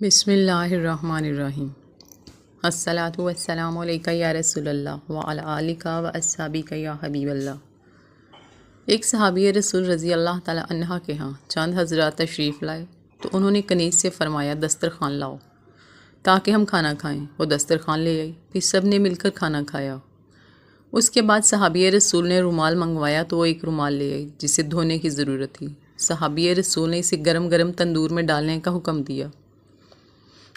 بسم اللہ الرحمن الرحیم۔ الصلاۃ والسلام علیکہ یا رسول اللہ وعلی آلک و اصحابک یا حبیب اللہ۔ ایک صحابی رسول رضی اللہ تعالی عنہ کے ہاں چند حضرات تشریف لائے تو انہوں نے کنیز سے فرمایا دسترخوان لاؤ تاکہ ہم کھانا کھائیں۔ وہ دسترخوان لے آئی، پھر سب نے مل کر کھانا کھایا۔ اس کے بعد صحابی رسول نے رومال منگوایا تو وہ ایک رومال لے آئی جسے دھونے کی ضرورت تھی۔ صحابی رسول نے اسے گرم گرم تندور میں ڈالنے کا حکم دیا۔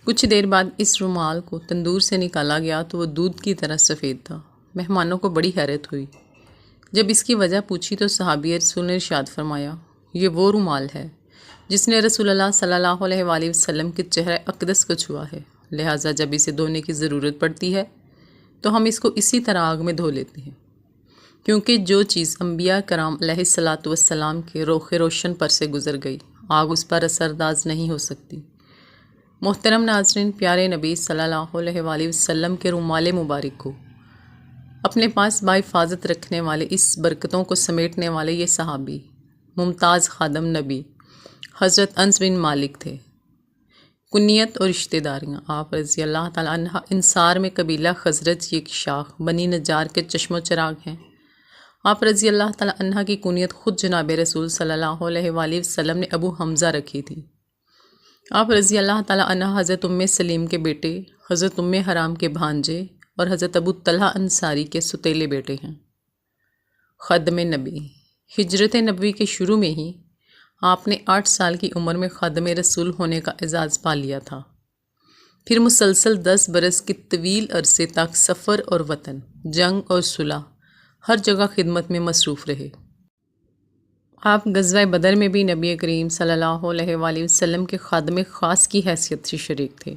کچھ دیر بعد اس رومال کو تندور سے نکالا گیا تو وہ دودھ کی طرح سفید تھا۔ مہمانوں کو بڑی حیرت ہوئی۔ جب اس کی وجہ پوچھی تو صحابی رسول نے ارشاد فرمایا، یہ وہ رومال ہے جس نے رسول اللہ صلی اللہ علیہ وآلہ وسلم کے چہرہ اقدس کو چھوا ہے، لہٰذا جب اسے دھونے کی ضرورت پڑتی ہے تو ہم اس کو اسی طرح آگ میں دھو لیتے ہیں، کیونکہ جو چیز انبیاء کرام علیہ الصلاۃ والسلام کے روخ روشن پر سے گزر گئی، آگ اس پر اثر انداز نہیں ہو سکتی۔ محترم ناظرین، پیارے نبی صلی اللہ علیہ وآلہ وسلم کے رومال مبارک کو اپنے پاس بحفاظت رکھنے والے، اس برکتوں کو سمیٹنے والے یہ صحابی ممتاز خادم نبی حضرت انس بن مالک تھے۔ کنیت اور رشتہ داریاں: آپ رضی اللہ تعالیٰ عنہ انصار میں قبیلہ خزرج کی ایک شاخ بنی نجار کے چشم و چراغ ہیں۔ آپ رضی اللہ تعالیٰ عنہ کی کنیت خود جناب رسول صلی اللہ علیہ وآلہ وسلم نے ابو حمزہ رکھی تھی۔ آپ رضی اللہ تعالیٰ عنہ حضرت ام سلیم کے بیٹے، حضرت ام حرام کے بھانجے اور حضرت ابو طلحہ انصاری کے ستیلے بیٹے ہیں۔ خادم نبی: ہجرت نبوی کے شروع میں ہی آپ نے 8 سال کی عمر میں خادم رسول ہونے کا اعزاز پا لیا تھا۔ پھر مسلسل 10 برس کے طویل عرصے تک سفر اور وطن، جنگ اور صلح، ہر جگہ خدمت میں مصروف رہے۔ آپ غزوہ بدر میں بھی نبی کریم صلی اللہ علیہ وآلہ وسلم کے خادم خاص کی حیثیت سے شریک تھے۔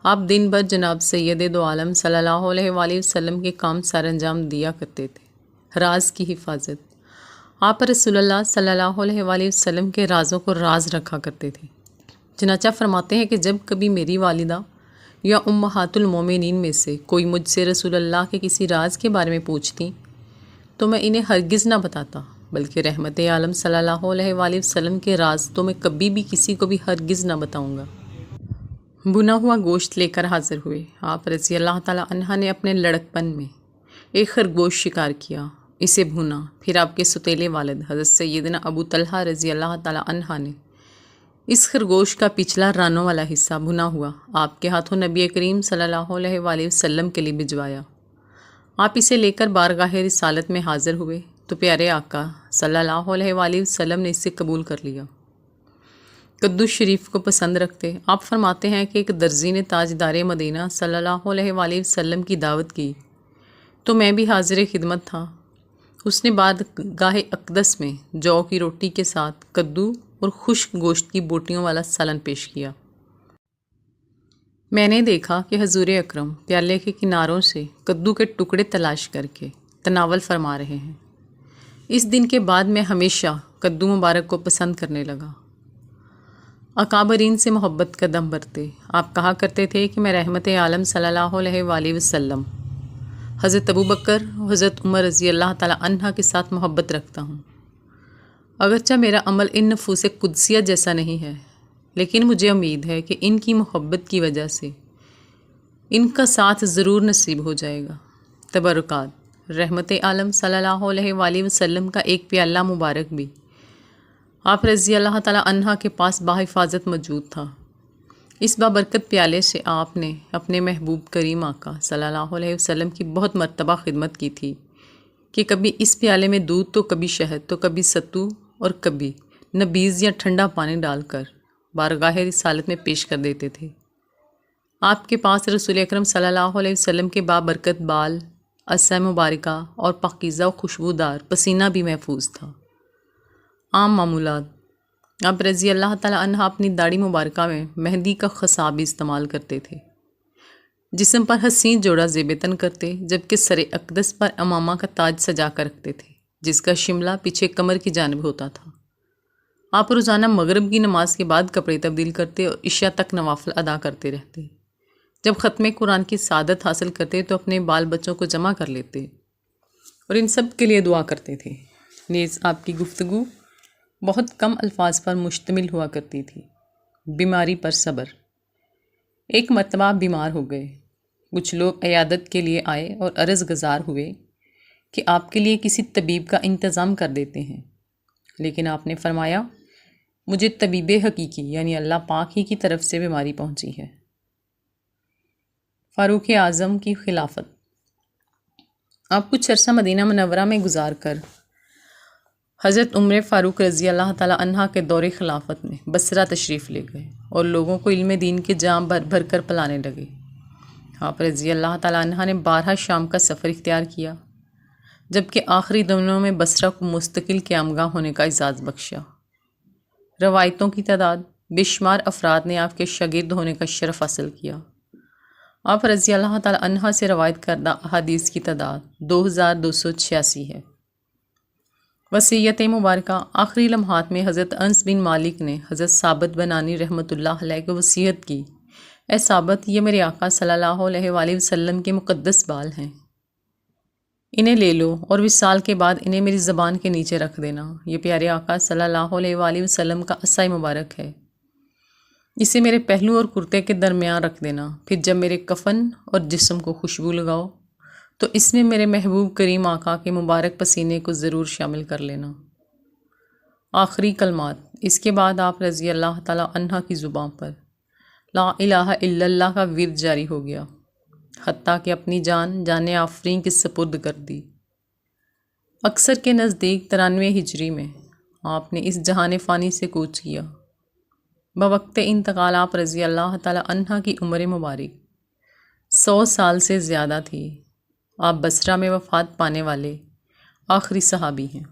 آپ دن بھر جناب سید دو عالم صلی اللہ علیہ وآلہ وسلم کے کام سر انجام دیا کرتے تھے۔ راز کی حفاظت: آپ رسول اللہ صلی اللہ علیہ وآلہ وسلم کے رازوں کو راز رکھا کرتے تھے۔ چنانچہ فرماتے ہیں کہ جب کبھی میری والدہ یا امہات المومنین میں سے کوئی مجھ سے رسول اللہ کے کسی راز کے بارے میں پوچھتی تو میں انہیں ہرگز نہ بتاتا، بلکہ رحمت عالم صلی اللہ علیہ وآلہ وسلم کے راز تو میں کبھی بھی کسی کو بھی ہرگز نہ بتاؤں گا۔ بنا ہوا گوشت لے کر حاضر ہوئے۔ آپ رضی اللہ تعالیٰ عنہ نے اپنے لڑکپن میں ایک خرگوش شکار کیا، اسے بھونا، پھر آپ کے ستیلے والد حضرت سیدنا ابو طلحہ رضی اللہ تعالیٰ عنہ نے اس خرگوش کا پچھلا رانوں والا حصہ بھنا ہوا آپ کے ہاتھوں نبی کریم صلی اللہ علیہ وآلہ وسلم کے لیے بھجوایا۔ آپ اسے لے کر بارگاہ رسالت میں حاضر ہوئے تو پیارے آقا صلی اللہ علیہ وآلہ وسلم نے اسے قبول کر لیا۔ قدوس شریف کو پسند رکھتے، آپ فرماتے ہیں کہ ایک درزی نے تاجدار مدینہ صلی اللہ علیہ وآلہ وسلم کی دعوت کی تو میں بھی حاضر خدمت تھا۔ اس نے بارگاہ اقدس میں جو کی روٹی کے ساتھ کدو اور خشک گوشت کی بوٹیوں والا سالن پیش کیا۔ میں نے دیکھا کہ حضور اکرم پیالے کے کناروں سے کدو کے ٹکڑے تلاش کر کے تناول فرما رہے ہیں۔ اس دن کے بعد میں ہمیشہ کدو مبارک کو پسند کرنے لگا۔ اکابرین سے محبت کا دم بھرتے، آپ کہا کرتے تھے کہ میں رحمت عالم صلی اللہ علیہ وآلہ وسلم، حضرت ابو بکر اور حضرت عمر رضی اللہ تعالیٰ عنہ کے ساتھ محبت رکھتا ہوں۔ اگرچہ میرا عمل ان نفوس قدسیہ جیسا نہیں ہے، لیکن مجھے امید ہے کہ ان کی محبت کی وجہ سے ان کا ساتھ ضرور نصیب ہو جائے گا۔ تبرکات: رحمت عالم صلی اللہ علیہ وآلہ وسلم کا ایک پیالہ مبارک بھی آپ رضی اللہ تعالیٰ عنہ کے پاس بحفاظت موجود تھا۔ اس بابرکت پیالے سے آپ نے اپنے محبوب کریم آقا صلی اللہ علیہ وسلم کی بہت مرتبہ خدمت کی تھی کہ کبھی اس پیالے میں دودھ تو کبھی شہد تو کبھی ستو اور کبھی نبیذ یا ٹھنڈا پانی ڈال کر بارگاہ رسالت میں پیش کر دیتے تھے۔ آپ کے پاس رسول اکرم صلی اللہ علیہ وسلم کے بابرکت بال، عصا مبارکہ اور پاکیزہ و خوشبودار پسینہ بھی محفوظ تھا۔ عام معمولات: آپ رضی اللہ تعالیٰ عنہ اپنی داڑھی مبارکہ میں مہندی کا خصاب بھی استعمال کرتے تھے۔ جسم پر حسین جوڑا زیب تن کرتے، جبکہ سر اقدس پر امامہ کا تاج سجا کر رکھتے تھے جس کا شملہ پیچھے کمر کی جانب ہوتا تھا۔ آپ روزانہ مغرب کی نماز کے بعد کپڑے تبدیل کرتے اور عشاء تک نوافل ادا کرتے رہتے۔ جب ختم قرآن کی سعادت حاصل کرتے تو اپنے بال بچوں کو جمع کر لیتے اور ان سب کے لیے دعا کرتے تھے۔ نیز آپ کی گفتگو بہت کم الفاظ پر مشتمل ہوا کرتی تھی۔ بیماری پر صبر: ایک مرتبہ آپ بیمار ہو گئے۔ کچھ لوگ عیادت کے لیے آئے اور عرض گزار ہوئے کہ آپ کے لیے کسی طبیب کا انتظام کر دیتے ہیں، لیکن آپ نے فرمایا مجھے طبیب حقیقی یعنی اللہ پاک ہی کی طرف سے بیماری پہنچی ہے۔ فاروق اعظم کی خلافت۔ آپ کچھ عرصہ مدینہ منورہ میں گزار کر حضرت عمر فاروق رضی اللہ تعالیٰ عنہ کے دور خلافت میں بصرہ تشریف لے گئے اور لوگوں کو علم دین کے جام بھر بھر کر پلانے لگے۔ آپ رضی اللہ تعالیٰ عنہ نے 12 شام کا سفر اختیار کیا، جبکہ آخری دنوں میں بصرہ کو مستقل قیامگاہ ہونے کا اعزاز بخشا۔ روایتوں کی تعداد، بے شمار افراد نے آپ کے شاگرد ہونے کا شرف حاصل کیا۔ آپ رضی اللہ تعالیٰ عنہ سے روایت کردہ احادیث کی تعداد 2286 ہے۔ وصیت مبارکہ۔ آخری لمحات میں حضرت انس بن مالک نے حضرت ثابت بنانی رحمۃ اللہ علیہ کو وصیت کی، اے ثابت، یہ میرے آقا صلی اللہ علیہ وآلہ وسلم کے مقدس بال ہیں، انہیں لے لو اور وصال کے بعد انہیں میری زبان کے نیچے رکھ دینا۔ یہ پیارے آقا صلی اللہ علیہ وآلہ وسلم کا عصا مبارک ہے، اسے میرے پہلو اور کرتے کے درمیان رکھ دینا، پھر جب میرے کفن اور جسم کو خوشبو لگاؤ تو اس میں میرے محبوب کریم آقا کے مبارک پسینے کو ضرور شامل کر لینا۔ آخری کلمات۔ اس کے بعد آپ رضی اللہ تعالیٰ عنہ کی زبان پر لا الہ الا اللہ کا ورد جاری ہو گیا، حتیٰ کہ اپنی جان آفرین کے سپرد کر دی۔ اکثر کے نزدیک 93 ہجری میں آپ نے اس جہان فانی سے کوچ کیا۔ بوقت انتقال آپ رضی اللہ تعالیٰ عنہ کی عمر مبارک 100 سال سے زیادہ تھی۔ آپ بصرہ میں وفات پانے والے آخری صحابی ہیں۔